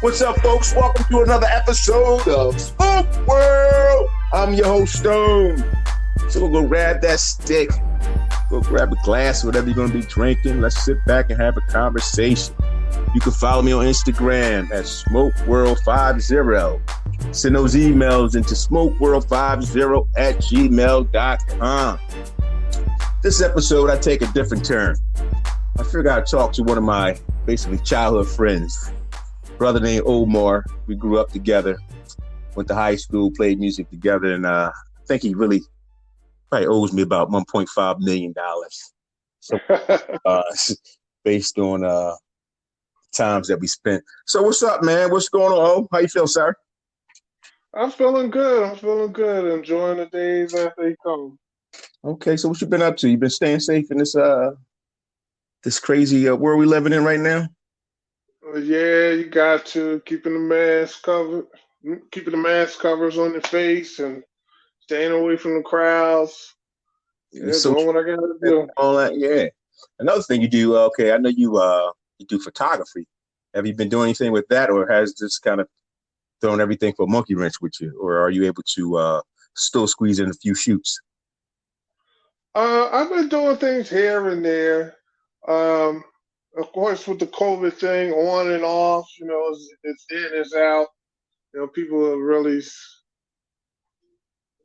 What's up, folks? Welcome to another episode of Smoke World. I'm your host, Stone. So we'll go grab that stick, go grab a glass, whatever you're going to be drinking. Let's sit back and have a conversation. You can follow me on Instagram at SmokeWorld50. Send those emails into SmokeWorld50@gmail.com. This episode, I take a different turn. I figured I'd talk to one of my basically childhood friends. Brother named Omar. We grew up together, went to high school, played music together, and I think he really probably owes me about $1.5 million. So, based on times that we spent. So what's up, man? What's going on? How you feel, sir? I'm feeling good. Enjoying the days as they come. Okay, so what you been up to? You been staying safe in this crazy world we living in right now? Yeah, you got to keeping the mask covers on your face and staying away from the crowds. Yeah, doing what I gotta do. All that, yeah. Another thing you do, okay, I know you do photography. Have you been doing anything with that, or has this kind of thrown everything for a monkey wrench with you, or are you able to still squeeze in a few shoots? I've been doing things here and there. Of course, with the COVID thing on and off, it's in, it's out. People are really a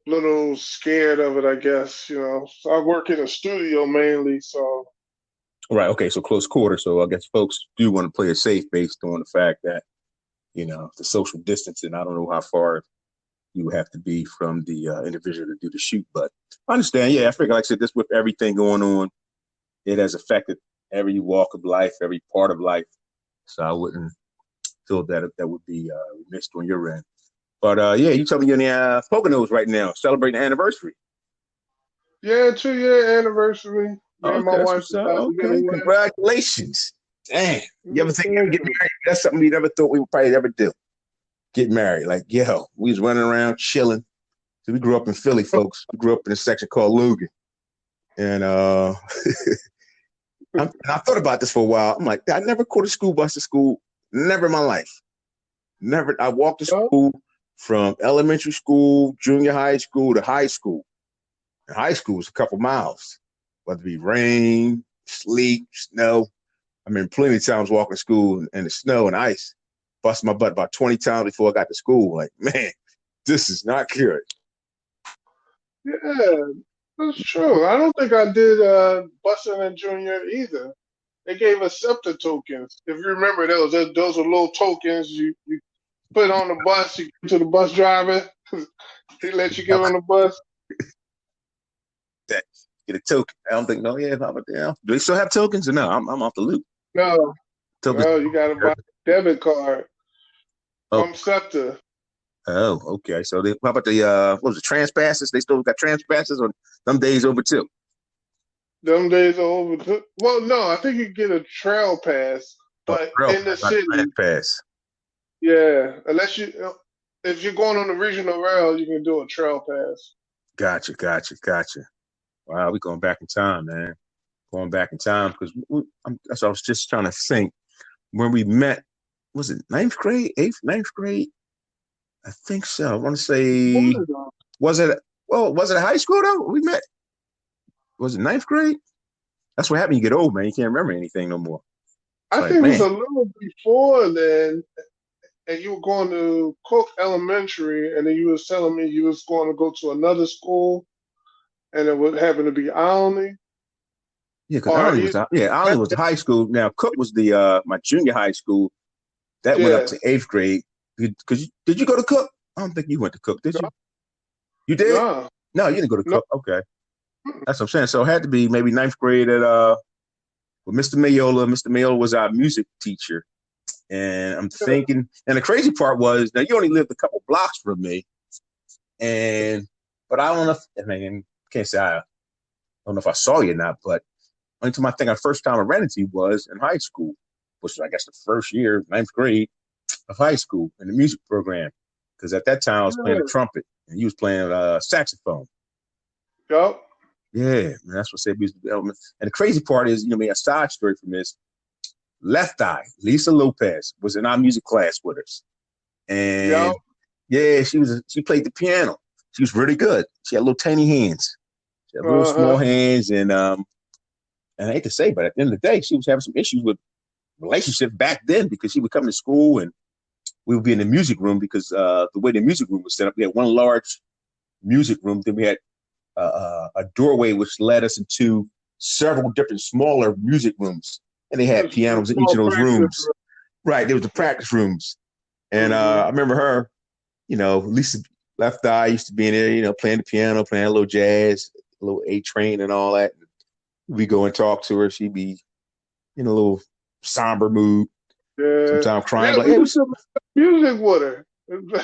little scared of it, I guess. So I work in a studio mainly, so. Right. Okay. So close quarter. So I guess folks do want to play it safe based on the fact that, the social distancing. I don't know how far you would have to be from the individual to do the shoot, but I understand. Yeah, I figure, like I said, this with everything going on, it has affected every walk of life, every part of life. So I wouldn't feel that would be missed on your end. But yeah, you tell me you're in the Poconos right now, celebrating the anniversary. Yeah, 2-year anniversary. Okay, my wife. Okay, congratulations. Damn. You ever think you'd get married? That's something we never thought we would probably ever do. Get married. Like, yo, we was running around chilling. So we grew up in Philly, folks. We grew up in a section called Logan. And I thought about this for a while. I'm like, I never caught a school bus to school. Never in my life. Never. I walked to school from elementary school, junior high school to high school. And high school was a couple miles, whether it be rain, sleet, snow. I mean, plenty of times walking to school in the snow and ice, busting my butt about 20 times before I got to school. Like, man, this is not good. Yeah, that's true. I don't think I did busing in junior either. They gave us SEPTA tokens. If you remember those are little tokens you put on the bus, you give to the bus driver. He let you get on the bus. That get a token. I don't think, do they still have tokens or no? I'm off the loop. No, you got to buy a debit card from SEPTA. Oh, okay. So how about the what was it, trans passes? They still got trans passes, or them days over too? Them days are over too. Well, no, I think you get a trail pass, but in the city. Pass. Yeah, unless if you're going on the regional rail, you can do a trail pass. Gotcha. Wow, we going back in time, man. Going back in time because I was just trying to think when we met. Was it ninth grade? I think so. I want to say, was it high school though? We met. Was it ninth grade? That's what happened. You get old, man. You can't remember anything no more. I think it was a little before then, and you were going to Cook Elementary, and then you was telling me you was going to go to another school, and it would happen to be Olney. Yeah, because Olney was the high school. Now Cook was the my junior high school. That went up to 8th grade. Because did you go to Cook? I don't think you went to Cook, did you? You did? No, you didn't go to Cook. Okay, that's what I'm saying. So it had to be maybe 9th grade at with Mr. Mayola. Mr. Mayola was our music teacher, and I'm thinking. And the crazy part was, now you only lived a couple blocks from me, but I don't know. Can't say I don't know if I saw you or not. But only time I think our first time I ran into you was in high school, which was I guess the first year, 9th grade of high school in the music program, because at that time I was playing the trumpet and he was playing saxophone. Yep. Yeah, man, that's what said music development. And the crazy part is, a side story from this. Left Eye, Lisa Lopez, was in our music class with us. Yeah. And yeah, she played the piano. She was really good. She had little tiny hands. She had little small Uh-huh. hands. And I hate to say, but at the end of the day, she was having some issues with relationships back then because she would come to school and we would be in the music room because the way the music room was set up, we had one large music room. Then we had a doorway which led us into several different smaller music rooms. And they had The pianos in each small of those practice. rooms. Right. There was the practice rooms. And Mm-hmm. I remember her, Lisa Left Eye used to be in there, playing the piano, playing a little jazz, a little A Train and all that. We go and talk to her. She'd be in a little somber mood, Yeah. sometimes crying, Yeah, like, we hey, used what's to make music with her.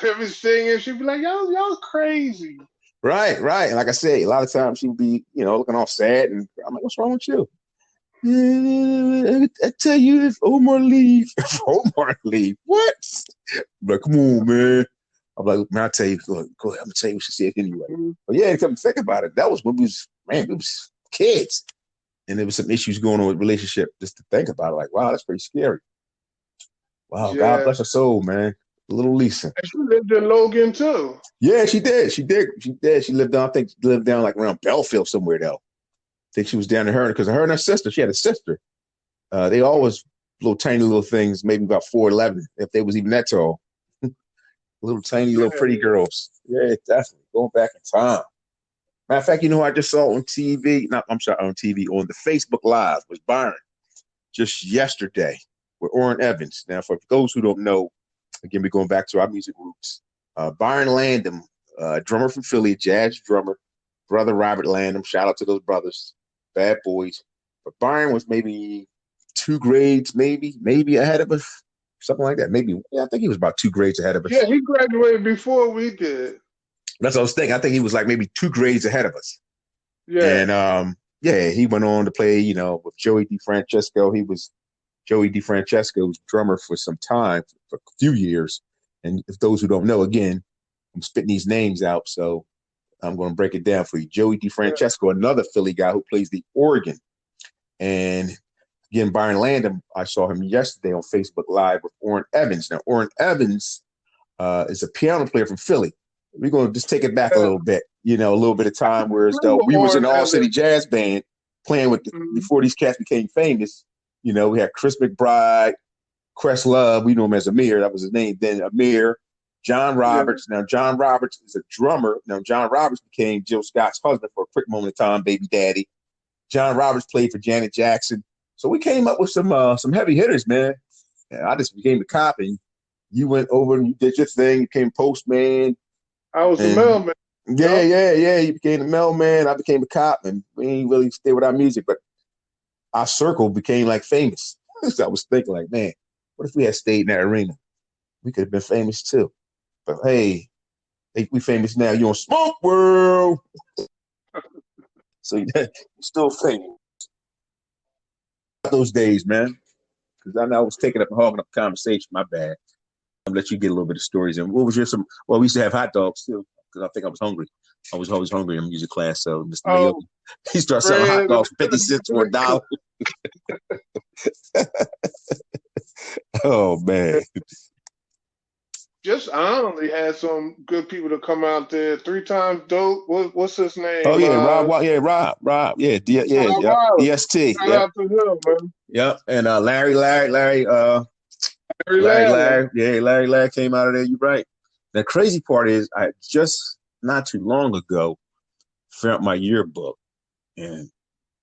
Every singing, she'd be like, y'all crazy. right, right. And like I said, a lot of times she'd be, looking all sad. And I'm like, what's wrong with you? I tell you, if Omar leave, what? I'm like, come on, man. I'm like, man, I'll tell you, go ahead, I'm gonna tell you what she said anyway. Mm-hmm. But yeah, come think about it. That was when we was kids. And there was some issues going on with relationship just to think about it. Like, wow, that's pretty scary. Wow, God Yeah. bless her soul, man. Little Lisa. And she lived in Logan too. Yeah, she did. She did. She did. She lived down, I think she lived down like around Belfield somewhere though. I think she was down to her because her and her sister, she had a sister. They always little tiny little things, maybe about 4'11", if they was even that tall. Little tiny little Yeah. pretty girls. Yeah, definitely. Going back in time. Matter of fact, who I just saw on TV? Not I'm sorry, on TV, on the Facebook Live was Byron just yesterday with Orrin Evans. Now, for those who don't know, again, we're going back to our music roots. Byron Landon, drummer from Philly, jazz drummer, brother Robert Landon. Shout out to those brothers, bad boys. But Byron was maybe 2 grades, maybe ahead of us, something like that. Maybe, yeah, I think he was about 2 grades ahead of us. Yeah, he graduated before we did. That's what I was thinking. I think he was like maybe 2 grades ahead of us. Yeah. And yeah, he went on to play, with Joey DeFrancesco. Joey DeFrancesco's drummer for some time, for a few years. And if those who don't know, again, I'm spitting these names out, so I'm going to break it down for you. Joey DeFrancesco, another Philly guy who plays the organ. And again, Byron Landon, I saw him yesterday on Facebook Live with Orrin Evans. Now, Orrin Evans is a piano player from Philly. We're going to just take it back a little bit, a little bit of time, whereas though we was in the All City Jazz Band playing with before these cats became famous. We had Chris McBride, Questlove, we knew him as Amir, that was his name then, Amir, John Roberts. Yeah. Now, John Roberts is a drummer. Now, John Roberts became Jill Scott's husband for a quick moment of time, baby daddy. John Roberts played for Janet Jackson. So we came up with some heavy hitters, man. And I just became a cop, and you went over and you did your thing. You became postman. I was the mailman. Yeah. You became the mailman. I became a cop, and we ain't really stay with our music, but our circle became like famous. So I was thinking, like, man, what if we had stayed in that arena? We could have been famous too. But hey, we famous now. You on Smoke World, so you're still famous. Those days, man. Because I know I was taking up and hogging up the conversation. My bad. I'll let you get a little bit of stories. And what was your Well, we used to have hot dogs too, because I think I was hungry. I was always hungry in music class. So Mr. Mayo, he started selling hot dogs for 50 cents for $1. Oh man. Just I only had some good people to come out there. 3 times dope. What's his name? Oh yeah, Rob. Yeah, Rob. Yeah, DST. Shout out to him, man. Yep. And Larry. Yeah, Larry came out of there. You're right. The crazy part is, I just not too long ago found my yearbook, and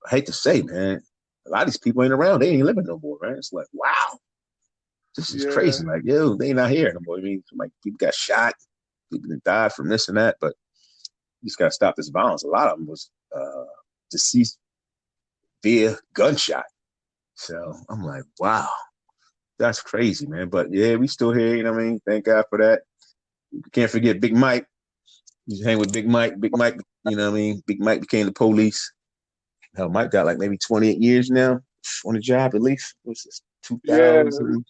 I hate to say, man, a lot of these people ain't around. They ain't living no more, right? It's like, wow, this is crazy. Like, yo, they not here no more. I mean, like, people got shot, people that died from this and that, but you just got to stop this violence. A lot of them was deceased via gunshot. So I'm like, wow, that's crazy, man. But yeah, we still here. You know what I mean? Thank God for that. You can't forget Big Mike. You hang with Big Mike. Big Mike, you know what I mean? Big Mike became the police. Hell, Mike got like maybe 28 years now on the job, at least. It was 2020. Yeah,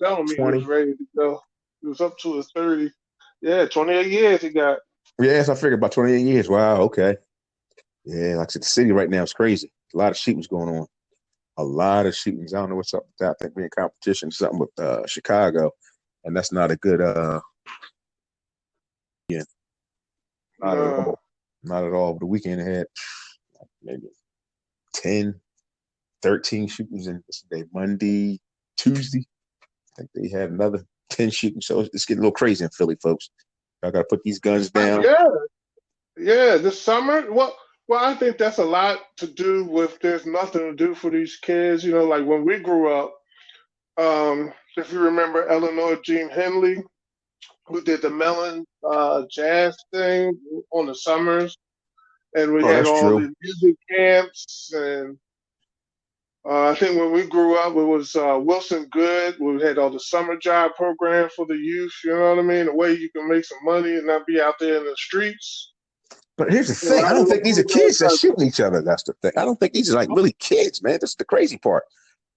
telling me he was ready to go. He was up to his 30. Yeah, 28 years he got. Yes, I figured about 28 years. Wow, okay. Yeah, like I said, the city right now is crazy. A lot of shit was going on. a lot of shootings. I don't know what's up with that. I think we're in competition, something with Chicago, and that's not a good yeah, not at No. all. Not at all. The weekend had maybe 10, 13 shootings in this day, Monday, Tuesday. I think they had another 10 shootings. So it's getting a little crazy in Philly, folks. I got to put these guns down. Yeah, yeah. This summer, well, I think that's a lot to do with there's nothing to do for these kids. You know, like when we grew up, if you remember Eleanor Jean Henley, who did the Mellon jazz thing on the summers, and we Oh, had that's all true. the music camps. And I think when we grew up, it was Wilson Good. We had all the summer job program for the youth. You know what I mean? A way you can make some money and not be out there in the streets. But here's the A lot thing. I of don't those think these are programs kids that's shooting each other. That's the thing. I don't think these are like really kids, man. That's the crazy part.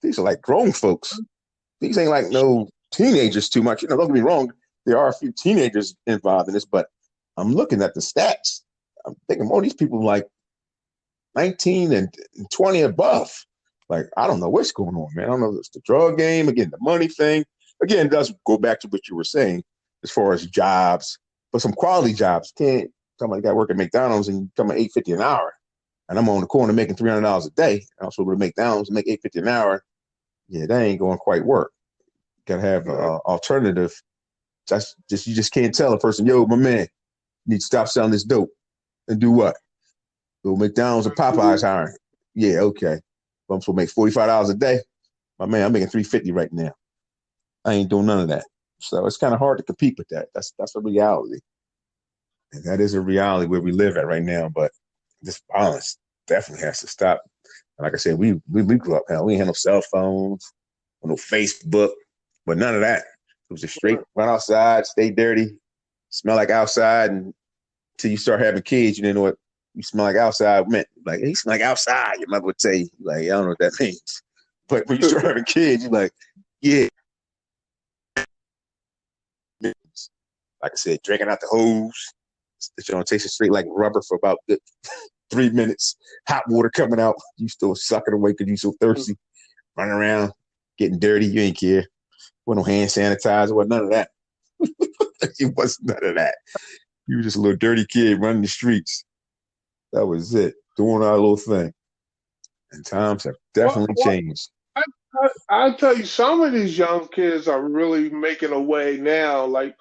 These are like grown folks. These ain't like no teenagers too much. Don't get me wrong. There are a few teenagers involved in this, but I'm looking at the stats. I'm thinking more of these people like 19 and 20 above. Like, I don't know what's going on, man. I don't know if it's the drug game, again, the money thing. Again, it does go back to what you were saying as far as jobs, but some quality jobs. Can't somebody got to work at McDonald's and come at $8.50 an hour. And I'm on the corner making $300 a day. I'm supposed to McDonald's and make $8.50 an hour. Yeah, that ain't going to quite work. Got to have an alternative. You just can't tell a person, yo, my man, you need to stop selling this dope and do what? Go McDonald's or Popeyes hiring. Yeah, okay. But I'm supposed to make $45 a day. My man, I'm making $3.50 right now. I ain't doing none of that. So it's kind of hard to compete with that. That's a reality. And that is a reality where we live at right now. But this violence definitely has to stop. And like I said, we grew up, hell, we ain't had no cell phones, no Facebook, but none of that. It was just straight run outside, stay dirty, smell like outside, and until you start having kids, you didn't know what you smell like outside meant. Like, hey, you smell like outside, your mother would say, like, I don't know what that means. But when you start having kids, you're like, yeah. Like I said, drinking out the hose. It's going to taste straight like rubber for about 3 minutes. Hot water coming out. You still sucking away because you so thirsty. Running around, getting dirty. You ain't care. With no hand sanitizer, or none of that. It wasn't none of that. You were just a little dirty kid running the streets. That was it. Doing our little thing. And times have definitely Well, changed. I tell you, some of these young kids are really making a way now. Like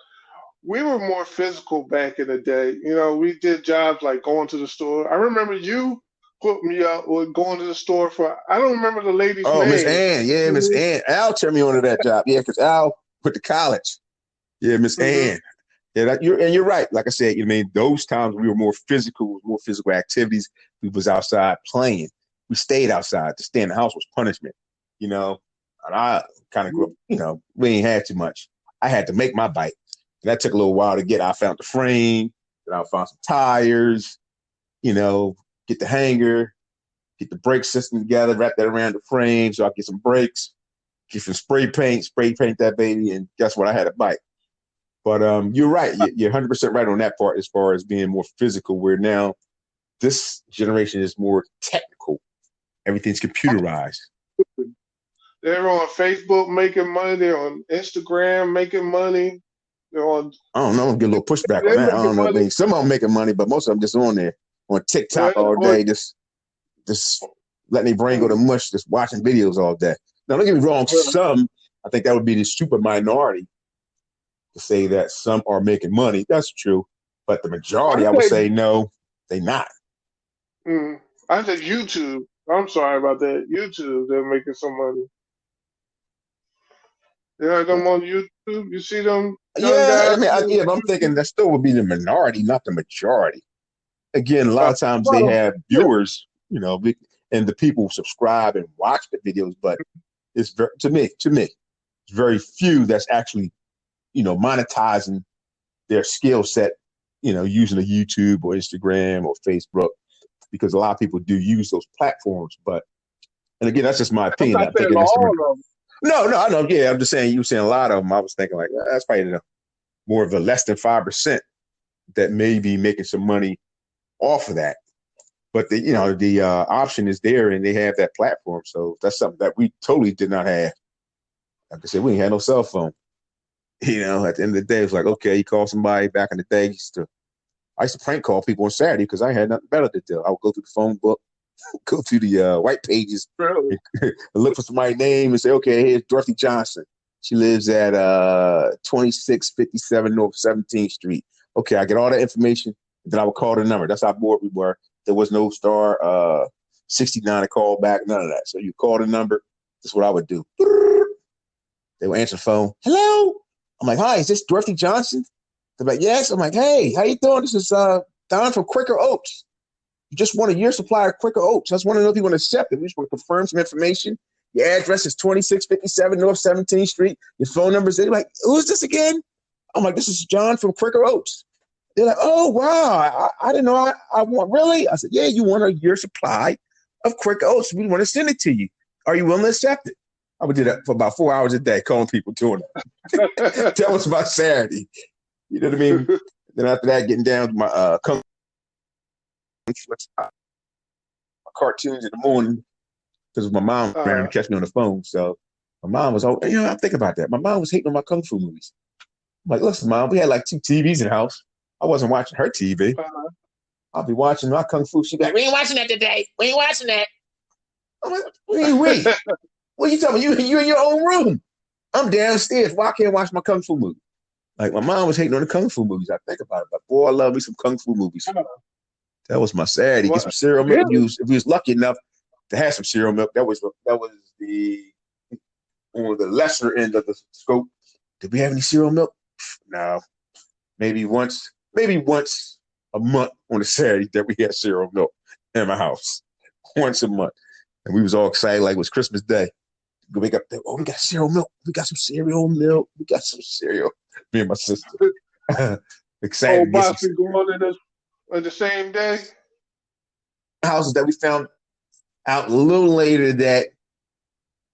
we were more physical back in the day. You know, we did jobs like going to the store. I remember you put me up with going to the store for. I don't remember the lady's Oh, Miss name. Ann. Yeah, Miss Ann. Al turned me on to that job. Yeah, because Al went to college. Yeah, Miss Mm-hmm. Ann. Yeah, you're right. Like I said, you mean those times we were more physical activities. We was outside playing. We stayed outside. To stay in the house was punishment. You know, and I kind of grew up. You know, we ain't had too much. I had to make my bike. And that took a little while to get. I found the frame. Then I found some tires. You know, get the hanger, get the brake system together, wrap that around the frame so I get some brakes, get some spray paint that baby, and guess what? I had a bike. But you're right. You're 100% right on that part as far as being more physical, where now this generation is more technical. Everything's computerized. They're on Facebook making money. They're on Instagram making money. They're on. I don't know. I'm get a little pushback on They're that. I don't making know. I money. mean, some of them making money, but most of them just on there on TikTok all Or, day, just letting their brain go to mush, just watching videos all day. Now, don't get me wrong. Some, I think that would be the super minority to say that some are making money. That's true. But the I majority, I would say, say, no, they not. I said YouTube. I'm sorry about that. YouTube, they're making some money. Yeah, them on YouTube. You see them young Yeah, I guys mean, on yeah, but I'm thinking YouTube? that still would be the minority, not the majority. Again, a lot of times they Well, have yeah. viewers, and the people subscribe and watch the videos, but it's to me, it's very few that's actually, monetizing their skill set, using a YouTube or Instagram or Facebook, because a lot of people do use those platforms. But, and again, that's just my I'm opinion. not I'm saying thinking it's all of them. no, I know. Yeah, I'm just saying you were saying a lot of them. I was thinking like that's probably more of the less than 5% that may be making some money off of that. But the option is there, and they have that platform. So that's something that we totally did not have. Like I said, we ain't had no cell phone. At the end of the day, it's like, okay, you call somebody. Back in the day, I used to prank call people on Saturday because I had nothing better to do. I would go through the phone book, go to the white pages, Really? and look for somebody's name and say, okay, here's Dorothy Johnson. She lives at 2657 North 17th Street. Okay, I get all that information, and then I would call the number. That's how bored we were. There was no star 69 to call back, none of that. So you call the number. That's what I would do. They would answer the phone. Hello? I'm like, hi, is this Dorothy Johnson? They're like, yes. I'm like, hey, how you doing? This is Don from Quaker Oats. You just want a year supply of Quaker Oats. I just want to know if you want to accept it. We just want to confirm some information. Your address is 2657 North 17th Street. Your phone number is there. Like, who's this again? I'm like, this is John from Quaker Oats. They're like, oh, wow. I didn't know I want, really? I said, yeah, you want a year supply of Quaker Oats. We want to send it to you. Are you willing to accept it? I would do that for about 4 hours a day, calling people, doing that. That was my Saturday. You know what I mean? Then after that, getting down to my cartoons in the morning because my mom ran to catch me on the phone. So my mom was, I'm thinking about that. My mom was hating on my kung fu movies. I'm like, listen, Mom, we had like 2 TVs in the house. I wasn't watching her TV. I'll be watching my kung fu. She'd be like, we ain't watching that today. We ain't watching that. I'm like, wait. What are you talking about? You in your own room. I'm downstairs. Why can't I watch my kung fu movie? Like, my mom was hating on the kung fu movies. I think about it, but boy, I love me some kung fu movies. That was my Saturday. Get some cereal milk. If we was lucky enough to have some cereal milk, that was the on the lesser end of the scope. Did we have any cereal milk? No. Maybe once a month on a Saturday that we had cereal milk in my house. Once a month. And we was all excited like it was Christmas Day. We wake up there, oh, we got cereal milk. We got some cereal milk. We got some cereal. Me and my sister. Excited. Whole box would go on on the same day? Houses that we found out a little later that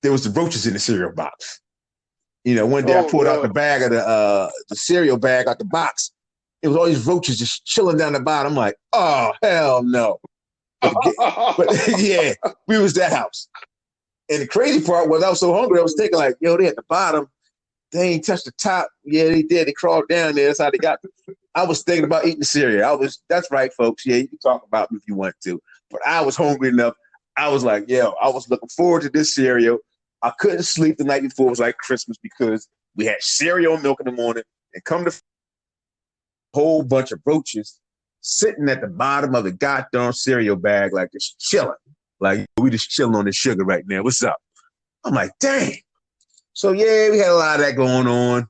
there was the roaches in the cereal box. One day I pulled out the bag of the cereal bag out the box. It was all these roaches just chilling down the bottom. I'm like, oh, hell no. But yeah, we was that house. And the crazy part was I was so hungry, I was thinking like, yo, they at the bottom. They ain't touched the top. Yeah, they did. They crawled down there. That's how they got. I was thinking about eating cereal. That's right, folks. Yeah, you can talk about me if you want to. But I was hungry enough. I was like, yo, I was looking forward to this cereal. I couldn't sleep the night before. It was like Christmas because we had cereal milk in the morning and come to a whole bunch of roaches sitting at the bottom of the goddamn cereal bag, like just chilling. Like, we just chilling on the sugar right now. What's up? I'm like, dang. So, yeah, we had a lot of that going on.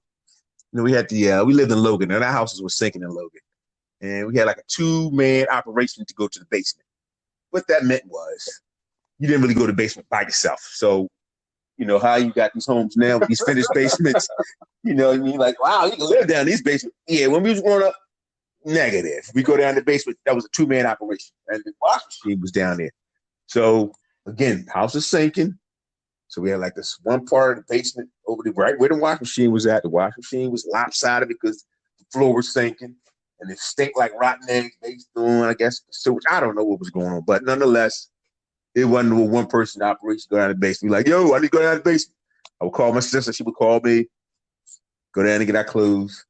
We had we lived in Logan, and our houses were sinking in Logan. And we had like a 2-man operation to go to the basement. What that meant was you didn't really go to the basement by yourself. So, how you got these homes now with these finished basements. You know what I mean? Like, wow, you can live down these basements. Yeah, when we was growing up, negative. We go down the basement. That was a 2-man operation. And the washing machine was down there. So, again, house is sinking. So we had like this one part of the basement over right where the washing machine was at. The washing machine was lopsided because the floor was sinking. And it stank like rotten eggs based on, I guess, sewage. I don't know what was going on. But nonetheless, it wasn't a one-person operation to go down the basement. Like, yo, I need to go down the basement. I would call my sister. She would call me. Go down and get our clothes.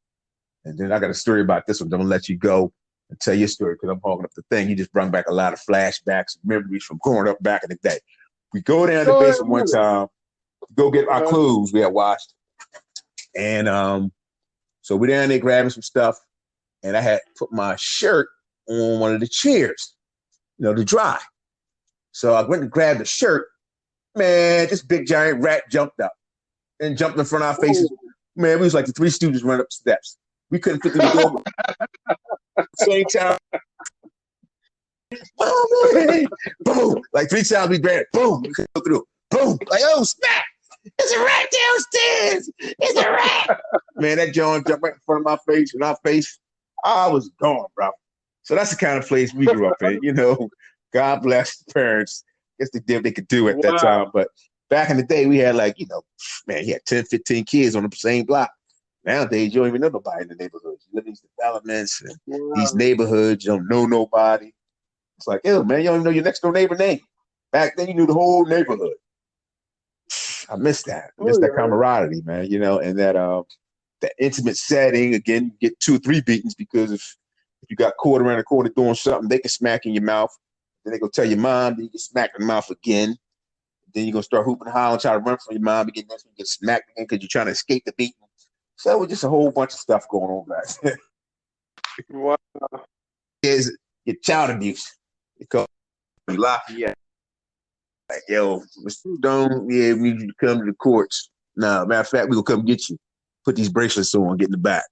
And then I got a story about this one. I'm going to let you go and tell your story because I'm hogging up the thing. He just brought back a lot of flashbacks, memories from growing up back in the day. We go down the basement one time, go get our clothes we had washed. And so we're down there grabbing some stuff. And I had put my shirt on one of the chairs, to dry. So I went to grab the shirt. Man, this big giant rat jumped up and jumped in front of our faces. Ooh. Man, we was like the 3 students running up the steps. We couldn't fit through the door. Same time. Oh, man. Boom. Like 3 times we grabbed it. Boom. We couldn't go through. Boom. Like, oh, snap. It's a rat downstairs. It's a rat. Man, that John jumped right in front of my face and our face. I was gone, bro. So that's the kind of place we grew up in, God bless the parents. Guess they did what they could do at that time. But back in the day, we had you had 10, 15 kids on the same block. Nowadays, you don't even know nobody in the neighborhood. You live in these developments and these neighborhoods, you don't know nobody. It's like, ew, man, you don't even know your next door neighbor name. Back then, you knew the whole neighborhood. I miss that. I Oh miss that yeah. camaraderie, man. And that intimate setting. Again, you get 2 or 3 beatings because if you got caught around the corner doing something, they can smack in your mouth. Then they go tell your mom, then you get smacked in the mouth again. Then you're gonna start hooping and hollering, try to run from your mom again. That's when you get smacked again because you're trying to escape the beating. So it was just a whole bunch of stuff going on back then. Wow. Is your child abuse. Because you lock you up. Like, yo, Mr. Stone, yeah, we need you to come to the courts. Nah, matter of fact, we gonna come get you. Put these bracelets on, get in the back.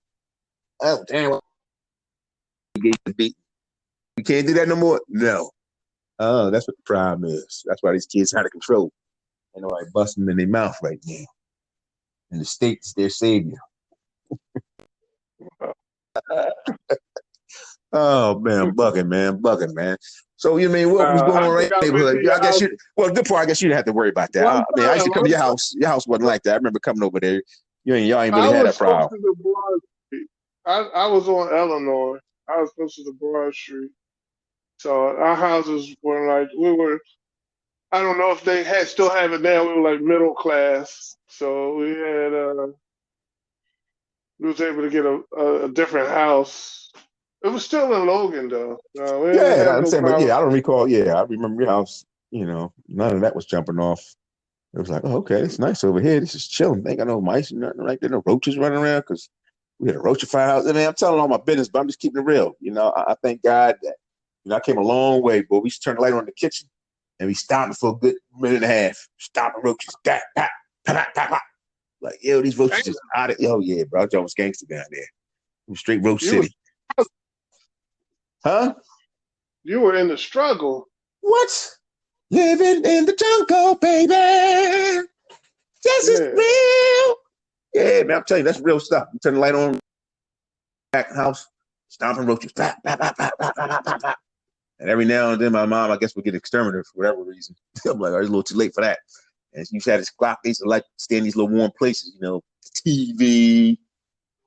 Oh, damn. You get the beat. You can't do that no more? No. Oh, that's what the problem is. That's why these kids out of control. Ain't nobody busting them in their mouth right now. And the state is their savior. Oh man, bugging, man. So you mean what was going I on right think in I've the been neighborhood? to your I guess house you. Well, good part. I guess you didn't have to worry about that. one I used to time. come to your house. Your house wasn't like that. I remember coming over there. Y'all ain't I really had that was close problem. to the Broad Street. I was on Eleanor. I was close to the Broad Street. So our houses were like we were. I don't know if they still have it now. We were like middle class, so we was able to get a different house. It was still in Logan though. No, we didn't Yeah, have I'm no saying, but problem. yeah, I don't recall. Yeah, I remember your house. None of that was jumping off. It was like, oh, okay, it's nice over here. This is chilling. They ain't got no mice and nothing like that. No roaches running around because we had a roachified house. I mean, I'm telling all my business, but I'm just keeping it real. I thank God that I came a long way, but we used to turn the light on in the kitchen and we stopped for a good minute and a half. Stop the roaches. Pop, pop, pop, pop, pop. Like, yo, these roaches just out of, oh, yeah, bro. I was gangster down there. It was straight Roach You was City. Huh? you were in the struggle. What? Living in the jungle, baby. This is Yeah. real. Yeah, man, I'm telling you, that's real stuff. You turn the light on, back in the house, stomping roaches. Bah, bah, bah, bah, bah, bah, bah, bah. And every now and then, my mom, I guess, would get exterminated for whatever reason. I'm like, oh, it's a little too late for that. And she used to have this clock. They used to like stay in these little warm places, the TV,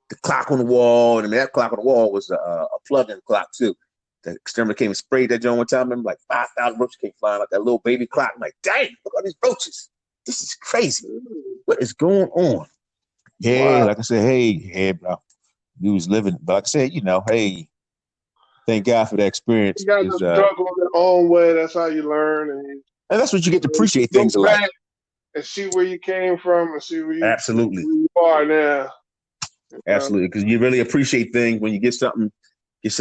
the clock on the wall. And I mean, that clock on the wall was a plug-in clock, too. The exterminator came and sprayed that joint one time. I remember like 5,000 roaches came flying like that little baby clock. I'm like, dang, look at all these roaches. This is crazy. What is going on? Yeah, Wow. like I said, hey, bro, you was living. But like I said, hey, thank God for that experience. You got to Is struggle in your own way. That's how you learn, and and that's what you get to you appreciate look things in life. back and see where you came from and see Absolutely, where you are now. absolutely, because you really appreciate things when you get something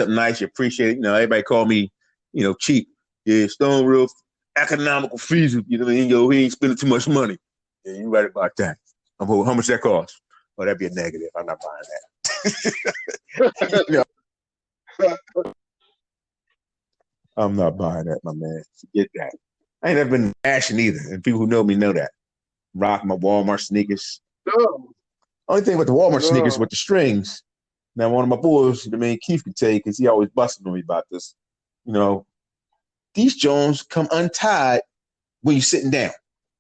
nice. You appreciate it. Everybody call me, cheap. Yeah, Stone real economical feasible. You know what I mean? He ain't spending too much money. Yeah, you right about that. How much that cost? Oh, that'd be a negative. I'm not buying that. I'm not buying that, my man. Forget that. I ain't never been fashion either, and people who know me know that. Rock my Walmart sneakers. No, Only thing with the Walmart sneakers no. with the strings. Now, one of my boys, Keith can tell you because he always busted on me about this. You know, these Jones come untied when you're sitting down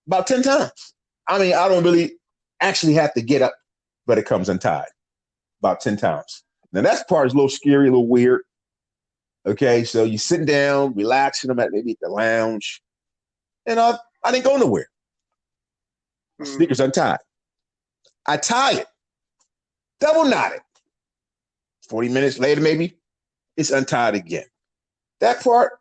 about 10 times. I mean, I don't really actually have to get up, but it comes untied about 10 times. Now, that part is a little scary, a little weird. Okay, so you're sitting down, relaxing. I'm at maybe at the lounge, and I didn't go nowhere. My Hmm. sneakers untied. I tie it, double knotted. 40 minutes later, maybe it's untied again. That part,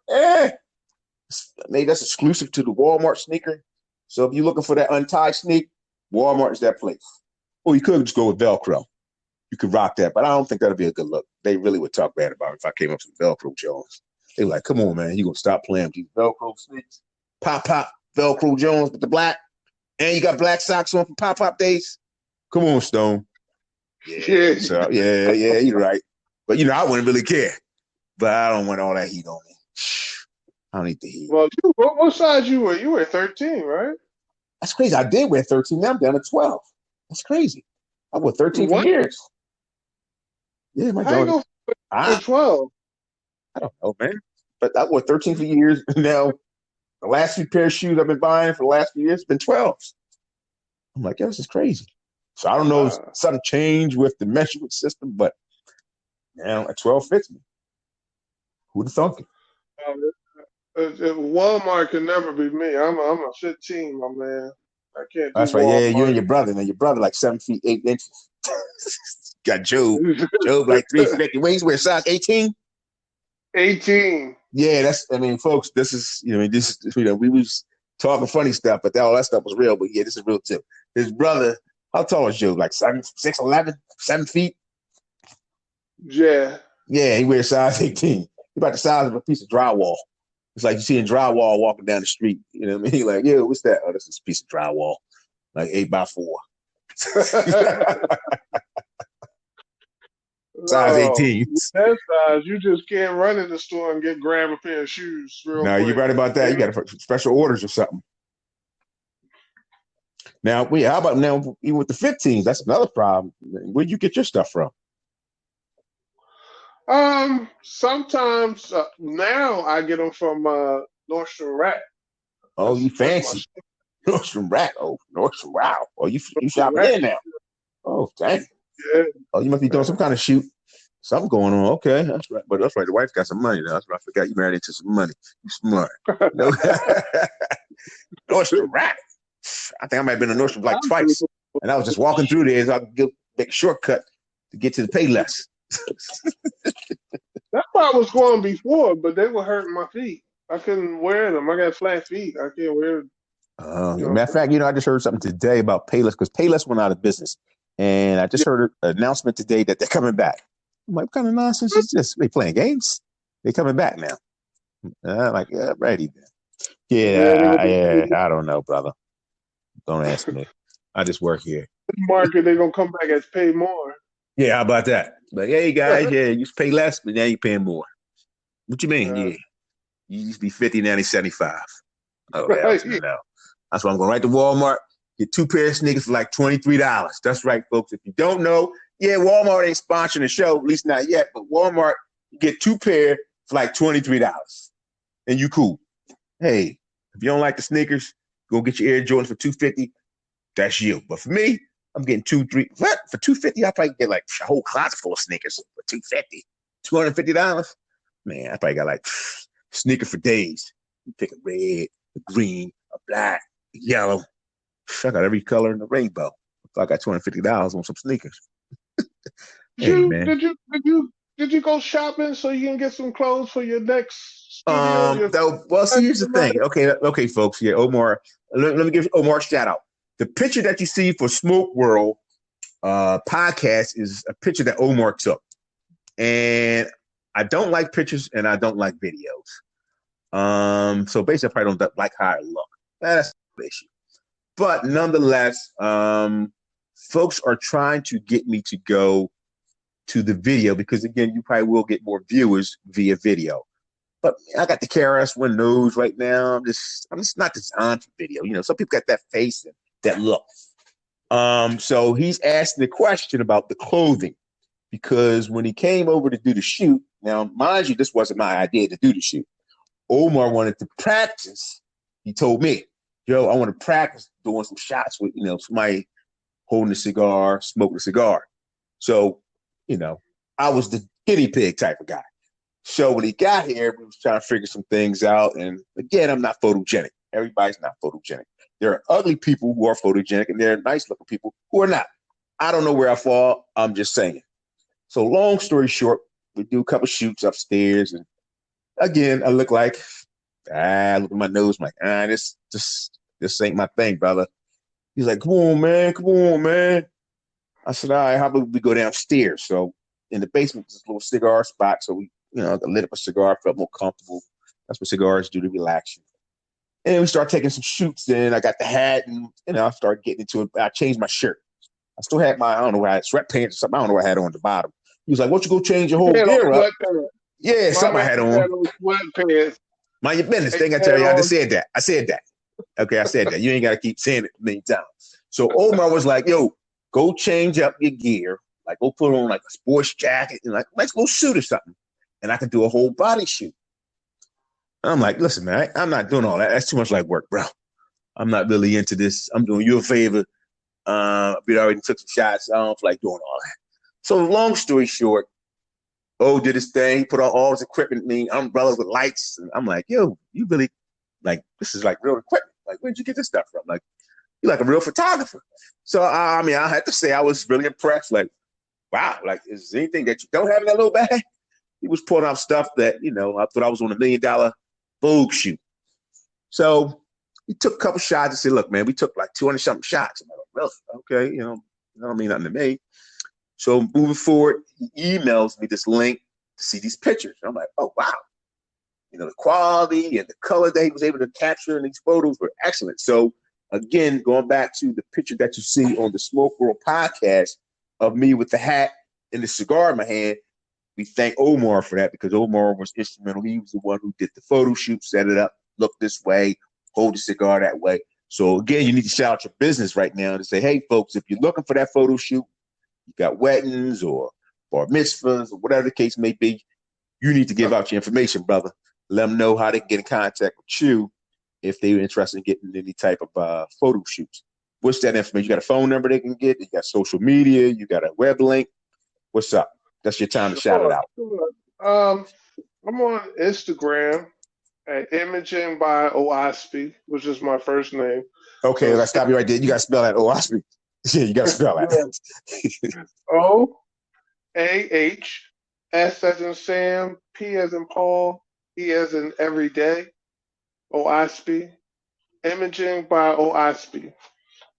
maybe that's exclusive to the Walmart sneaker. So if you're looking for that untied sneak, Walmart is that place. Or you could just go with Velcro. You could rock that, but I don't think that'd be a good look. They really would talk bad about it if I came up with Velcro Jones. They were like, come on, man, you gonna stop playing with these Velcro sneaks? Pop, Velcro Jones with the black, and you got black socks on for pop days. Come on, Stone. Yeah. So yeah, you're right. But I wouldn't really care. But I don't want all that heat on me. I don't need the heat. Well, what size you were? You were 13, right? That's crazy. I did wear 13. Now I'm down to 12. That's crazy. I wore 13 for What? years. Yeah, my How you dog. go for I 12? don't know, man. But I wore 13 for years. Now, the last few pair of shoes I've been buying for the last few years have been 12s. I'm like, yeah, this is crazy. So I don't know if Wow. something changed with the measurement system, but now a 12 fits me. Who'd have thunk it? Walmart can never be me. I'm a 15, my man. I can't do That's right. Yeah, you and Walmart. your brother. Now your brother like 7 feet 8 inches. Got Job. Job like 350. Wait, wear size 18? 18. Yeah, that's. I mean, folks, this is. This. We was talking funny stuff, but all that stuff was real. But yeah, this is real too. His brother. How tall is Job? Like 6'11", 7 feet. Yeah. Yeah, he wears size 18. He about the size of a piece of drywall. It's like you see in drywall walking down the street. You know what I mean? Like, yeah, what's that? Oh, this is a piece of drywall, like 8x4. Size Oh, 18. with that size, you just can't run in the store and grab a pair of shoes real No, you're quick. right about that. You got special orders or something. Now, how about now even with the 15s? That's another problem. Where'd you get your stuff from? Sometimes now I get them from Nordstrom Rack. Oh, you That's my fancy. Nordstrom Rack. Oh, Nordstrom. Wow. Oh, you Nordstrom shopping Rack. there now. Oh, dang. Yeah. Oh, you must be doing some kind of shoot. Something going on. Okay, that's right. But that's right. The wife got some money. That's right. I forgot you married into some money. You smart. No. Nordstrom Rack. I think I might have been to Nordstrom like twice. And I was just walking through there so I could make a shortcut to get to the Payless. That's why I was going before, but they were hurting my feet. I couldn't wear them. I got flat feet. I can't wear them. Matter of fact, I just heard something today about Payless because Payless went out of business. And I just heard an announcement today that they're coming back. I'm like, what kind of nonsense is this? They playing games? They're coming back now. I'm like, yeah, ready then. Yeah, I don't know, brother. Don't ask me. I just work here. Market, they're gonna come back as pay more. Yeah, how about that? But hey, guys, yeah, you used to pay less, but now you're paying more. What you mean? Yeah, you used to be 50, now you're 75. Oh, right. No. That's why I'm going right to Walmart. Get 2 pairs of sneakers for like $23. That's right, folks. If you don't know, yeah, Walmart ain't sponsoring the show, at least not yet. But Walmart, you get 2 pair for like $23, and you cool. Hey, if you don't like the sneakers, go get your Air Jordans for $250. That's you. But for me, I'm getting 2, 3. What for $250? I probably get like a whole closet full of sneakers for $250. $250. Man, I probably got like sneaker for days. You pick a red, a green, a black, a yellow. I got every color in the rainbow. I got $250 on some sneakers. Did you go shopping so you can get some clothes for your next studio? See, here's the thing. Okay, folks. Yeah, Omar. Let me give Omar a shout out. The picture that you see for Smoke World podcast is a picture that Omar took, and I don't like pictures and I don't like videos. So basically, I probably don't like how I look. That's the issue. But nonetheless, folks are trying to get me to go to the video because, again, you probably will get more viewers via video. But I got the KRS One nose right now. I'm just not designed for video. Some people got that face and that look. So he's asking the question about the clothing because when he came over to do the shoot, now, mind you, this wasn't my idea to do the shoot. Omar wanted to practice. He told me, yo, I want to practice doing some shots with, somebody holding a cigar, smoking a cigar. So, I was the guinea pig type of guy. So when he got here, we was trying to figure some things out. And again, I'm not photogenic. Everybody's not photogenic. There are ugly people who are photogenic, and there are nice looking people who are not. I don't know where I fall. I'm just saying. So long story short, we do a couple shoots upstairs. And again, I look like, look at my nose. I'm like, this ain't my thing, brother. He's like, come on, man. I said, all right, how about we go downstairs? So in the basement, there's a little cigar spot. So we, I lit up a cigar, felt more comfortable. That's what cigars do to relax you. And then we start taking some shoots. Then I got the hat, and I started getting into it. I changed my shirt. I still had I don't know what I had, sweatpants or something. I don't know what I had on the bottom. He was like, "Why don't you go change your whole gear up?" Yeah, something I had on. Sweatpants. Mind your business. They ain't gonna tell you. I just said that. I said that. Okay, I said that. You ain't gotta keep saying it many times. So Omar was like, "Yo, go change up your gear. Like, go put on like a sports jacket and like, let's go shoot or something, and I can do a whole body shoot." I'm like, listen, man, I'm not doing all that. That's too much like work, bro. I'm not really into this. I'm doing you a favor. We already took some shots. I don't feel like doing all that. So long story short, did his thing, put on all his equipment, umbrellas with lights. And I'm like, yo, you really like this is like real equipment. Like, where'd you get this stuff from? Like, you're like a real photographer. So I mean, I had to say I was really impressed. Like, wow, like is there anything that you don't have in that little bag? He was pulling out stuff that, I thought I was on $1 million Vogue shoot. So he took a couple shots and said, look, man, we took like 200 something shots. I'm like, really? Okay, that don't mean nothing to me. So moving forward, he emails me this link to see these pictures. And I'm like, oh, wow. The quality and the color that he was able to capture in these photos were excellent. So again, going back to the picture that you see on the Smoke World podcast of me with the hat and the cigar in my hand, we thank Omar for that because Omar was instrumental. He was the one who did the photo shoot, set it up, look this way, hold the cigar that way. So again, you need to shout out your business right now to say, hey, folks, if you're looking for that photo shoot, you got weddings or mitzvahs or whatever the case may be, you need to give out your information, brother. Let them know how they can get in contact with you if they're interested in getting any type of photo shoots. What's that information? You got a phone number they can get? You got social media? You got a web link? What's up? That's your time to shout it out. Sure. I'm on Instagram at Imaging by Oaspi, which is my first name. Okay, let's stop you right there. You got to spell that Oaspi. Yeah, you got to spell that. OAH, S as in Sam, P as in Paul, E as in every day, Oaspi. Imaging by Oaspi.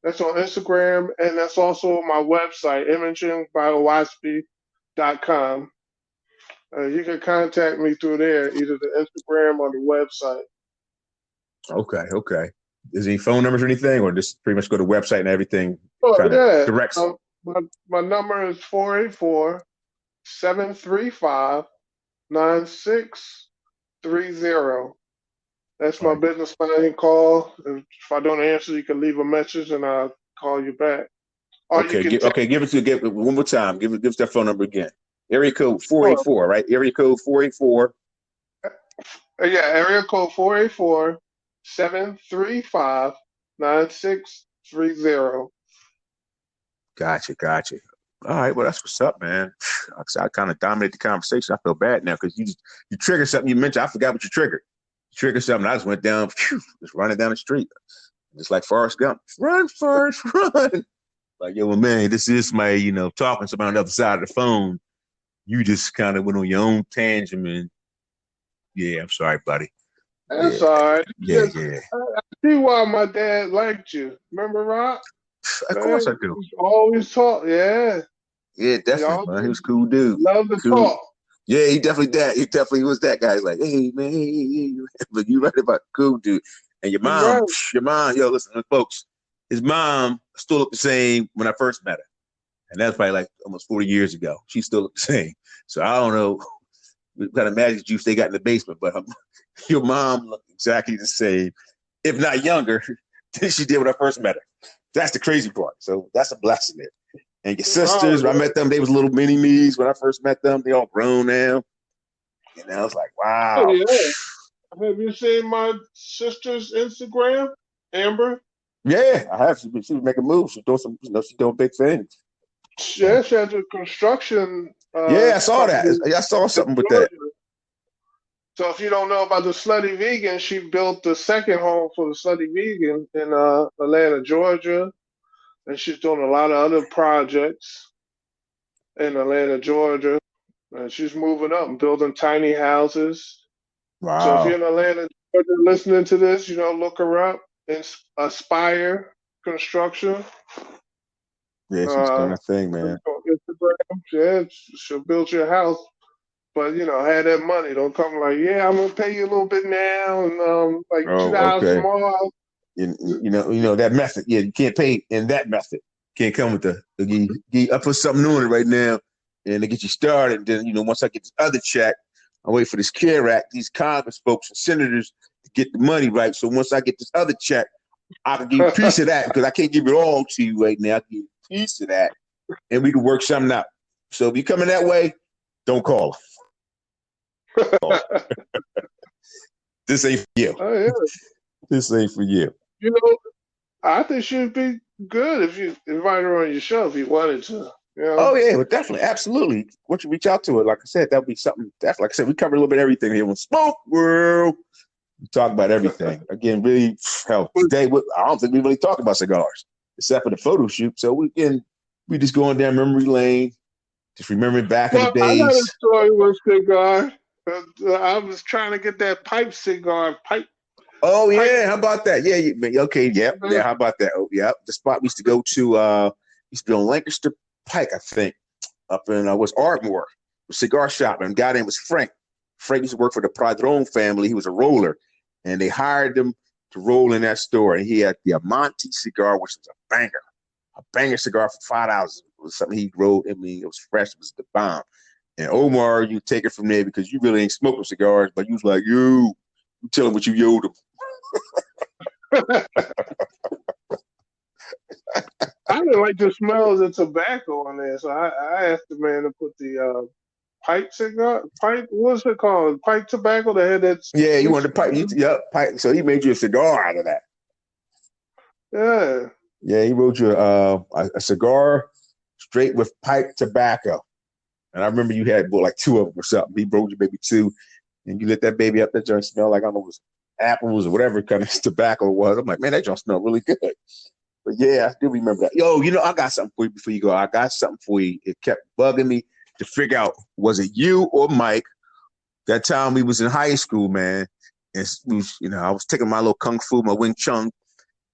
That's on Instagram, and that's also my website, imagingbyoaspi.com. You can contact me through there, either the Instagram or the website. Okay. Is there any phone numbers or anything, or just pretty much go to the website and everything? Direct. My number is 484-735-9630. That's my business line. Call. If I don't answer, you can leave a message and I'll call you back. Or give it one more time. Give us that phone number again. Area code 484, right? Area code 484. Yeah, area code 484-735-9630. Gotcha. All right, well, that's what's up, man. I kind of dominated the conversation. I feel bad now because you triggered something you mentioned. I forgot what you triggered. You triggered something. I just went down, just running down the street. Just like Forrest Gump. Run, Forrest, run. Like, yo, well, man, this is my, talking to somebody on the other side of the phone. You just kind of went on your own tangent, man. Yeah, I'm sorry, buddy. That's all right. Yeah. I see why my dad liked you. Remember, Rock? Of course I do. Always talk, yeah. Yeah, definitely, man. He was a cool dude. Love to talk. Yeah, he definitely was that guy. He's like, hey, man, hey. But you right about cool dude. And your mom, yo, listen, folks, his mom still looked the same when I first met her. And that's probably like almost 40 years ago. She still looked the same. So I don't know what kind of magic juice they got in the basement, but your mom looked exactly the same, if not younger, than she did when I first met her. That's the crazy part. So that's a blessing there. And your sisters, when I met them, they was little mini me's when I first met them. They all grown now. And I was like, wow. Oh, yeah. Have you seen my sister's Instagram, Amber? Yeah, I have. She was making moves. She's doing she's doing big things. Yeah, she has a construction. Yeah, I saw that. I saw something with that. So if you don't know about the Slutty Vegan, she built the second home for the Slutty Vegan in Atlanta, Georgia. And she's doing a lot of other projects in Atlanta, Georgia. And she's moving up and building tiny houses. Wow. So if you're in Atlanta, Georgia, listening to this, look her up. Aspire Construction. Yeah, she's doing a thing, man. On Instagram, yeah, she'll build your house. But have that money. Don't come like, yeah, I'm gonna pay you a little bit now, and like $2 tomorrow. That method. Yeah, you can't pay in that method. Can't come with I put something on it right now, and to get you started. Then once I get this other check, I wait for this CARE Act, these Congress folks and senators to get the money right. So once I get this other check, I can give you a piece of that because I can't give it all to you right now. I can give you a piece of that, and we can work something out. So if you're coming that way, don't call. This ain't for you. Oh, yeah. This ain't for you. I think she'd be good if you invite her on your show if you wanted to. You know? Oh yeah, but definitely, absolutely. Once you reach out to it, like I said, that'll be something. Definitely, like I said, we cover a little bit of everything here on Smoke World. We talk about everything. Again, really, hell, today I don't think we really talk about cigars except for the photo shoot. So we just going down memory lane, just remembering back in the Well, I got a days. story with cigar. I was trying to get that pipe cigar. Oh Pipe. yeah, how about that? Yeah, okay, yep, yeah. How about that? Oh, yep. The spot we used to go to used to be on Lancaster Pike, I think, up in was Ardmore, a cigar shop, and a guy named was Frank. Frank used to work for the Padron family. He was a roller, and they hired him to roll in that store. And he had the Amante cigar, which was a banger cigar for $5. It was something he rolled. I mean, it was fresh. It was the bomb. And Omar, you take it from there because you really ain't smoking cigars, but you was like, you tell him what you yelled him. I didn't like the smell of the tobacco on there, so I asked the man to put the pipe cigar, pipe, what's it called? Pipe tobacco that had that Yeah, you sweet wanted the pipe. Yep, pipe. So he made you a cigar out of that. Yeah. Yeah, he wrote you a cigar straight with pipe tobacco. And I remember you had like two of them or something. He wrote you maybe two, and you lit that baby up. That joint smelled like I don't know, it was apples or whatever kind of tobacco it was. I'm like, man, that joint smelled really good. But yeah, I do remember that. Yo, I got something for you before you go. I got something for you. It kept bugging me to figure out, was it you or Mike? That time we was in high school, man. And I was taking my little kung fu, my Wing Chun,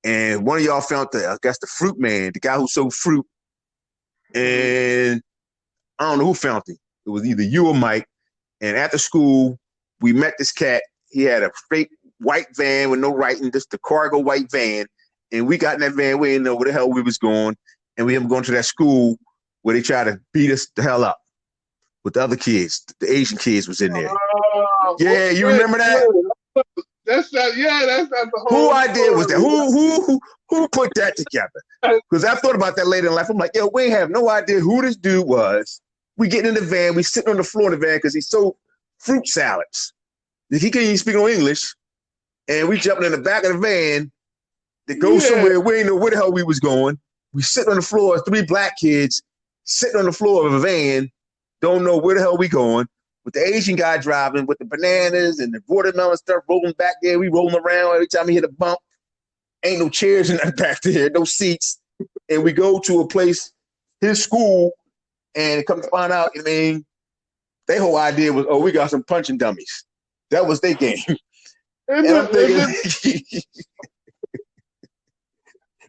and one of y'all found I guess the fruit man, the guy who sold fruit. And I don't know who found him. It was either you or Mike. And after school, we met this cat. He had a straight white van with no writing, just the cargo white van. And we got in that van. We didn't know where the hell we was going. And we were going to that school where they tried to beat us the hell up with the other kids. The Asian kids was in there. Yeah, you remember that? That's not the Who whole idea was that? story. Who put that together? Because I thought about that later in life. I'm like, yo, we have no idea who this dude was. We get in the van. We sitting on the floor of the van because he sold fruit salads. He can't even speak no English. And we jumping in the back of the van to go somewhere. We didn't know where the hell we was going. We sitting on the floor, three black kids sitting on the floor of a van, don't know where the hell we going. With the Asian guy driving with the bananas and the watermelon stuff rolling back there. We rolling around every time we hit a bump. Ain't no chairs in that back there, no seats. And we go to a place, his school, and come to find out, their whole idea was, we got some punching dummies. That was their game. And I'm thinking,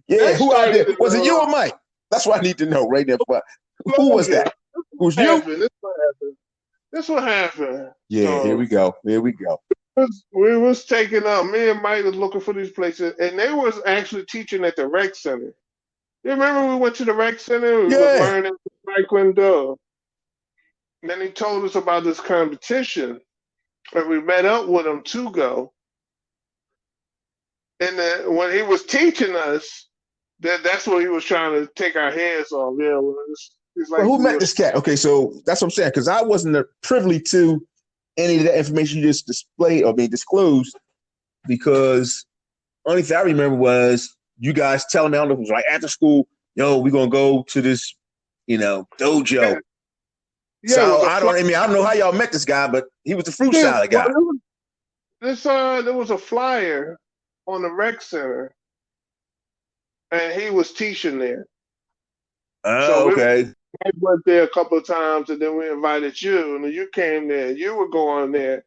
yeah, who idea? Was it you or Mike? That's what I need to know right there. Who was that? Who's you? This what happened. Yeah, here we go. We was taking up. Me and Mike was looking for these places, and they was actually teaching at the rec center. You remember we went to the rec center? We was learning Taekwondo. And then he told us about this competition, and we met up with him to go. And then when he was teaching us, that's what he was trying to take our heads off. Yeah, it's like, who met this cat? Okay, so that's what I'm saying, because I wasn't privy to any of that information you just disclosed, because only thing I remember was you guys telling me, I don't know if it was like after school, we're gonna go to this, dojo. Yeah, so I don't know how y'all met this guy, but he was the fruit salad guy. There was a flyer on the rec center, and he was teaching there. Oh, okay. I went there a couple of times, and then we invited you, and you came there. You were going there,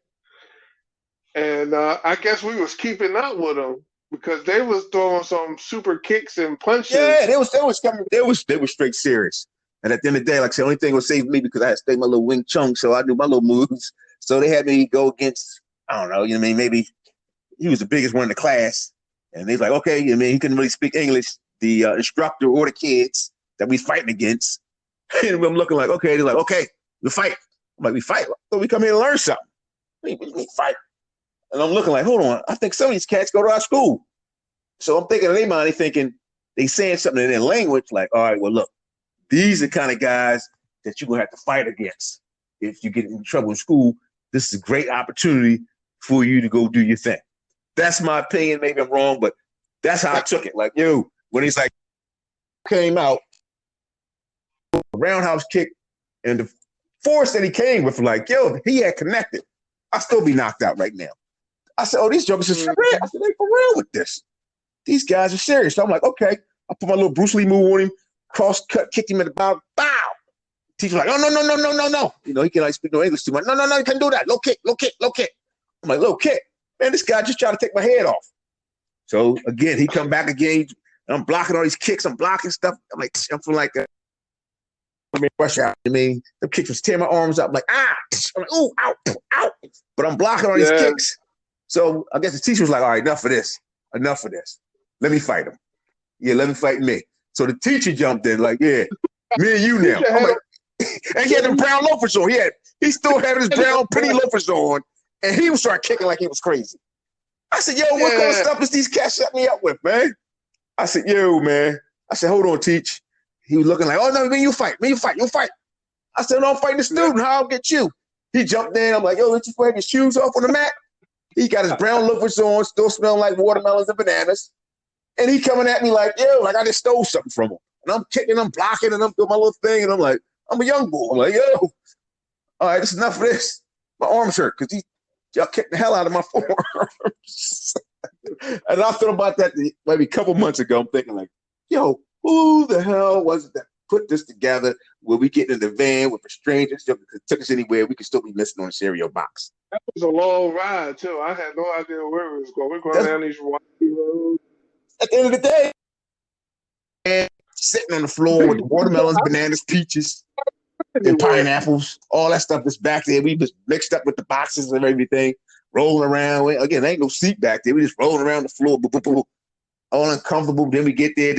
and I guess we was keeping up with them because they was throwing some super kicks and punches. Yeah, they was straight serious. And at the end of the day, like I said, the only thing was saving me because I had to stay my little Wing Chun, so I do my little moves. So they had me go against, I don't know, maybe he was the biggest one in the class, and they was like, okay, he couldn't really speak English, the instructor or the kids that we fighting against. And I'm looking like, okay. They're like, okay, we fight. I'm like, we fight? So we come here to learn something. We fight. And I'm looking like, hold on. I think some of these cats go to our school. So I'm thinking in their mind, they saying something in their language like, all right, well, look, these are the kind of guys that you're going to have to fight against. If you get in trouble in school, this is a great opportunity for you to go do your thing. That's my opinion. Maybe I'm wrong, but that's how I took it. Like, when he's like, came out, roundhouse kick, and the force that he came with, like, yo, he had connected. I'll still be knocked out right now. I said, oh, these jokers are for real. I said, they for real with this. These guys are serious. So I'm like, okay. I put my little Bruce Lee move on him, cross cut, kicked him in the bottom, bow. Teacher's like, no. You know, he can't speak no English too much. No, you can't do that. Low kick. I'm like, low kick. Man, this guy just tried to take my head off. So again, he come back again. I'm blocking all these kicks. I'm blocking stuff. I'm like, I'm feeling like rush out. I mean, the kicks was tearing my arms up. I'm like, ah. I'm like, ooh, ow. But I'm blocking all these kicks. So I guess the teacher was like, all right, enough of this. Let me fight him. Yeah, let me fight me. So the teacher jumped in like, yeah, me and you now. I'm like, and he had them brown loafers on. He still had his brown pretty loafers on, and he was starting kicking like he was crazy. I said, yo, what kind of stuff is these cats set me up with, man? I said, yo, man. I said, hold on, teach. He was looking like, oh, no, you fight. You'll fight. I said, no, I'm fighting the student. How I'll get you? He jumped in. I'm like, yo, let you take his shoes off on the mat. He got his brown loafers on, still smelling like watermelons and bananas. And he coming at me like, yo, like I just stole something from him. And I'm kicking, I'm blocking, and I'm doing my little thing. And I'm like, I'm a young boy. I'm like, yo, all right, this is enough of this. My arms hurt because y'all kicked the hell out of my forearms. And I thought about that maybe a couple months ago. I'm thinking like, yo, who the hell was it that put this together where we get in the van with a stranger that took us anywhere, we could still be listening on a stereo box. That was a long ride, too. I had no idea where we was going. We're going down these rocky roads. At the end of the day, and sitting on the floor with the watermelons, bananas, peaches, and pineapples, all that stuff is back there. We just mixed up with the boxes and everything, rolling around. Again, there ain't no seat back there. We just rolling around the floor, all uncomfortable. Then we get there,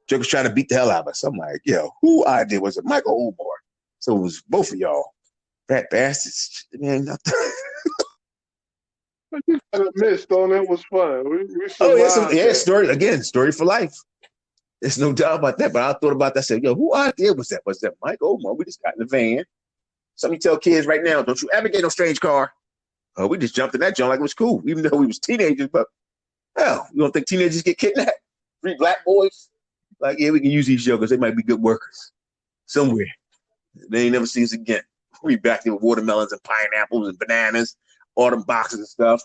Joker's trying to beat the hell out of us. I'm like, yo, who idea was it? Michael Omar. So it was both of y'all. Fat bastards. Man, You got a miss, though. It was fun. We story for life. There's no doubt about that. But I thought about that. I said, yo, who idea was that? Was that Mike Omar? We just got in the van. Something tell kids right now, don't you ever get no strange car. We just jumped in that junk like it was cool, even though we was teenagers. But hell, you don't think teenagers get kidnapped? 3 black boys? Like, yeah, we can use these jokers. They might be good workers somewhere. They ain't never seen us again. We back there with watermelons and pineapples and bananas, all them boxes and stuff.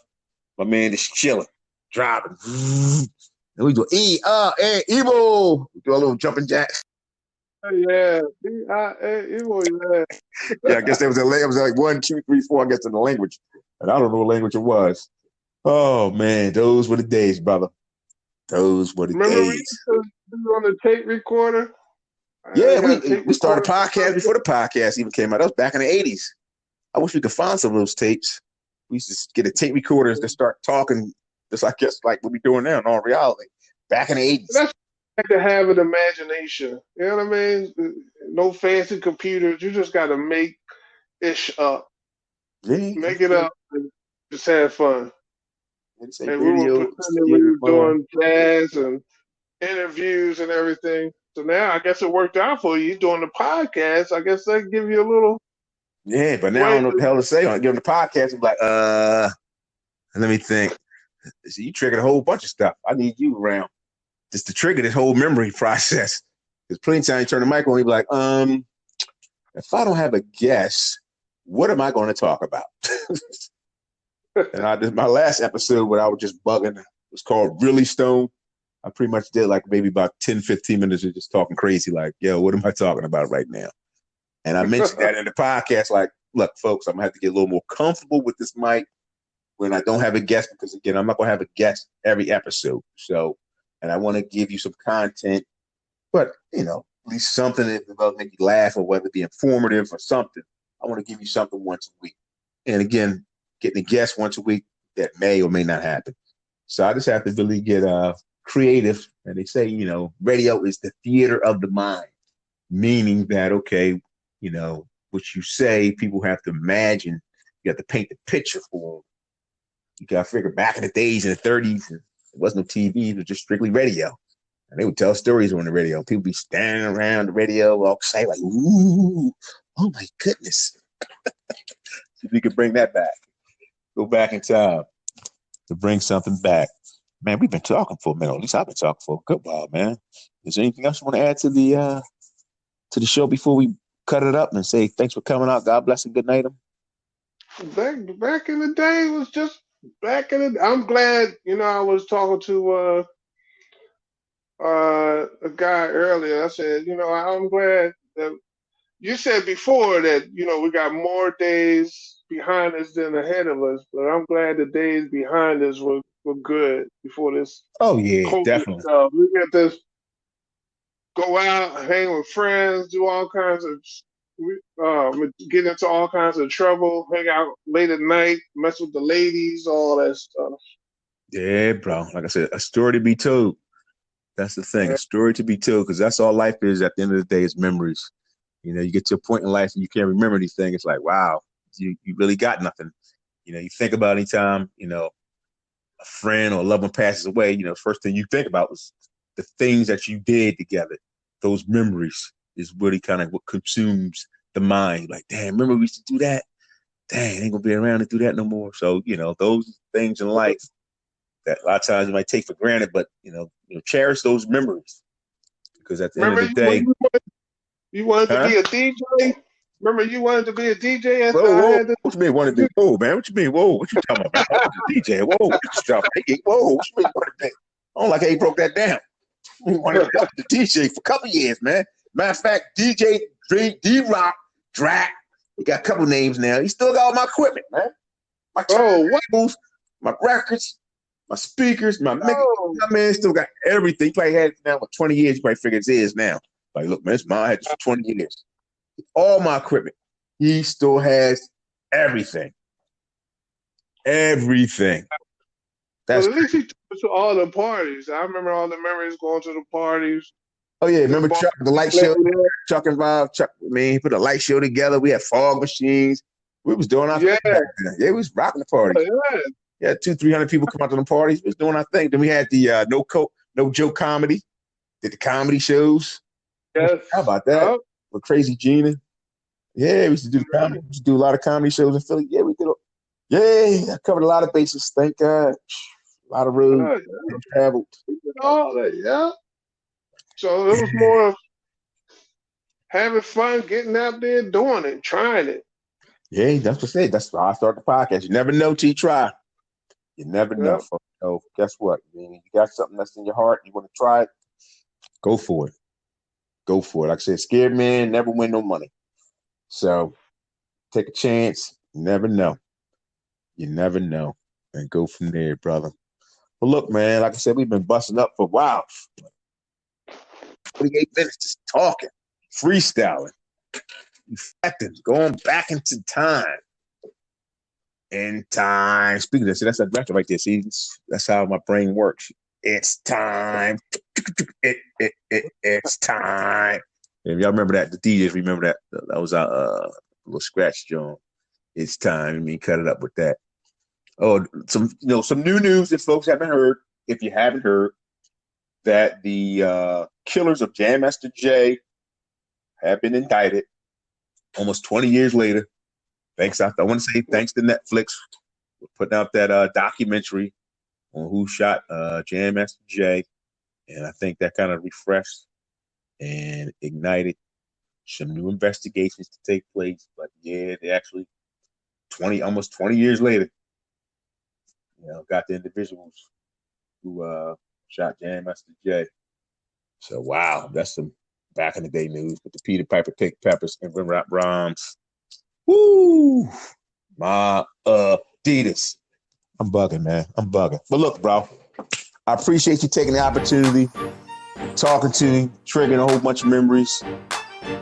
My man just chilling, driving. And we do Evo. We do a little jumping jacks. Yeah, Evo, yeah. Yeah, I guess it was like 1, 2, 3, 4. I guess in the language, and I don't know what language it was. Oh man, those were the days, brother. Those were the days. Remember we used to do on the tape recorder? Yeah, we started a podcast before the podcast even came out. That was back in the 80s. I wish we could find some of those tapes. We used to get a tape recorder and start talking, just I guess like what we're doing now in all reality. Back in the 80s. That's like to have an imagination. You know what I mean? No fancy computers. You just got to make ish up. Yeah. Make it up and just have fun. And we were doing jazz and interviews and everything. So now I guess it worked out for you doing the podcast. I guess that give you a little. Yeah, but now I don't know what the hell to say on it. Give them the podcast. I'm like, let me think. So you triggered a whole bunch of stuff. I need you around just to trigger this whole memory process. Because plenty of times you turn the mic on, you be like, if I don't have a guest, what am I going to talk about? And I did my last episode where I was just bugging. It was called Really Stone. I pretty much did like maybe about 10, 15 minutes of just talking crazy, like, yo, what am I talking about right now? And I mentioned that in the podcast, like, look, folks, I'm going to have to get a little more comfortable with this mic when I don't have a guest, because, again, I'm not going to have a guest every episode. So, and I want to give you some content, but, at least something that will make you laugh, or whether it be informative or something. I want to give you something once a week. And, again, getting a guest once a week, that may or may not happen. So I just have to really get creative. And they say, radio is the theater of the mind, meaning that, okay, what you say, people have to imagine. You have to paint the picture for them. You got to figure back in the days in the 30s, there wasn't no TV, it was just strictly radio. And they would tell stories on the radio. People be standing around the radio all excited, like, ooh, oh my goodness. See if we could bring that back. Go back in time to bring something back. Man, we've been talking for a minute. At least I've been talking for a good while, man. Is there anything else you want to add to the to the show before we cut it up and say thanks for coming out? God bless and good night. Back in the day, it was just back in the. I'm glad, I was talking to a guy earlier. I said, I'm glad that you said before that, we got more days behind us than ahead of us, but I'm glad the days behind us were good before this Oh yeah, COVID definitely. stuff. We get to go out, hang with friends, do all kinds of, get into all kinds of trouble, hang out late at night, mess with the ladies, all that stuff. Yeah, bro. Like I said, a story to be told. That's the thing, a story to be told, because that's all life is at the end of the day is memories. You get to a point in life and you can't remember anything. It's like, wow, you really got nothing. You think about any time, a friend or a loved one passes away, first thing you think about was the things that you did together. Those memories is really kind of what consumes the mind. Like, damn, remember we used to do that? Dang, ain't gonna be around to do that no more. So, those things in life that a lot of times you might take for granted, but cherish those memories. Because at the end of the day, you wanted to be a DJ? Remember you wanted to be a DJ? Whoa. What you mean wanted to be? Whoa, man. What you mean? Whoa, what you talking about? I was a DJ. Whoa, stuff. Whoa, what you mean wanted to be? I don't like how you broke that down. You wanted to be a DJ for a couple years, man. Matter of fact, DJ D-Rock, Drac, he got a couple names now. He still got all my equipment, man. My tables, my records, my speakers, my mix. My man still got everything. He probably had it now for 20 years. He probably figured it's his now. Like, look, man, it's mine. I had this for 20 years. All my equipment. He still has everything. Everything. That's at least he took to all the parties. I remember all the memories going to the parties. Oh yeah, remember Chuck, the light show? Chuck and Bob, he put a light show together. We had fog machines. We was doing our thing. Yeah, we was rocking the parties. Yeah, 200-300 people come out to the parties. We was doing our thing. Then we had the no joke comedy. Did the comedy shows. Yes. How about that? With Crazy Gina. Yeah, we used to do the comedy. We used to do a lot of comedy shows in Philly. Yeah, we did. I covered a lot of bases. Thank God. A lot of road traveled. We did all that, yeah. So it was more of having fun, getting out there, doing it, trying it. Yeah, that's what I said. That's why I started the podcast. You never know till you try. You never know. So guess what? I mean, you got something that's in your heart, you want to try it, go for it. Go for it. Like I said, scared man never win no money. So take a chance. You never know. You never know. And go from there, brother. But look, man, like I said, we've been busting up for a while. 48 minutes just talking, freestyling, reflecting, going back into time. In time. Speaking of this, that's a record right there. See, that's how my brain works. It's time. It's time. If y'all remember that, the DJs remember that. That was our little scratch joint. It's time. I mean, cut it up with that. Oh, some new news that folks haven't heard. If you haven't heard, that the killers of Jam Master Jay have been indicted almost 20 years later. I want to say thanks to Netflix for putting out that documentary on who shot Jam Master Jay. And I think that kind of refreshed and ignited some new investigations to take place. But yeah, they actually almost 20 years later, got the individuals who shot Jam Master Jay. So wow, that's some back in the day news with the Peter Piper Pick Peppers and Rim Rap Rhymes. Woo! My Adidas. I'm bugging, man. I'm bugging. But look, bro, I appreciate you taking the opportunity, talking to you, triggering a whole bunch of memories.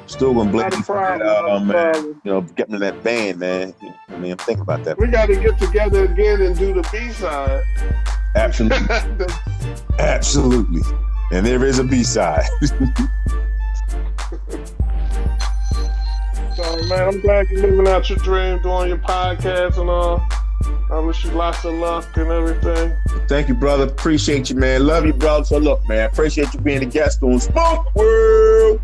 Still gonna blame you for that, man. Getting in that band, man. I mean, I'm thinking about that. We got to get together again and do the B-side. Absolutely. Absolutely. And there is a B-side. So, man, I'm glad you're living out your dream, doing your podcast and all. I wish you lots of luck and everything. Thank you, brother. Appreciate you, man. Love you, brother. So, look, man, appreciate you being a guest on Smoke World.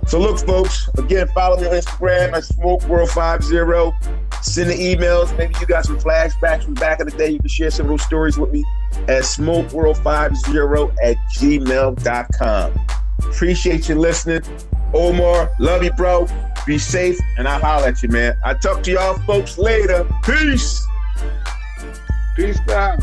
So, look, folks, again, follow me on Instagram at SmokeWorld50. Send the emails. Maybe you got some flashbacks from back in the day. You can share some of those stories with me at SmokeWorld50 at gmail.com. Appreciate you listening. Omar, love you, bro. Be safe, and I'll holler at you, man. I'll talk to y'all folks later. Peace. Peace out.